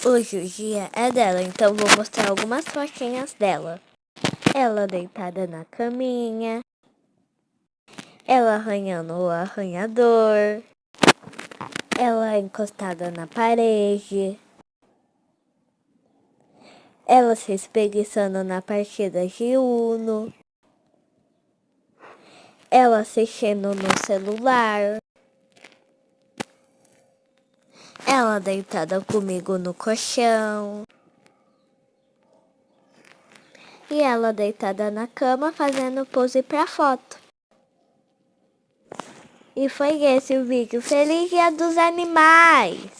Hoje o dia é dela, então vou mostrar algumas fotinhas dela. Ela deitada na caminha, ela arranhando o arranhador, ela encostada na parede, ela se espreguiçando na partida de Uno, ela assistindo no celular, ela deitada comigo no colchão. E ela deitada na cama fazendo pose pra foto. E foi esse o vídeo. Feliz Dia dos Animais!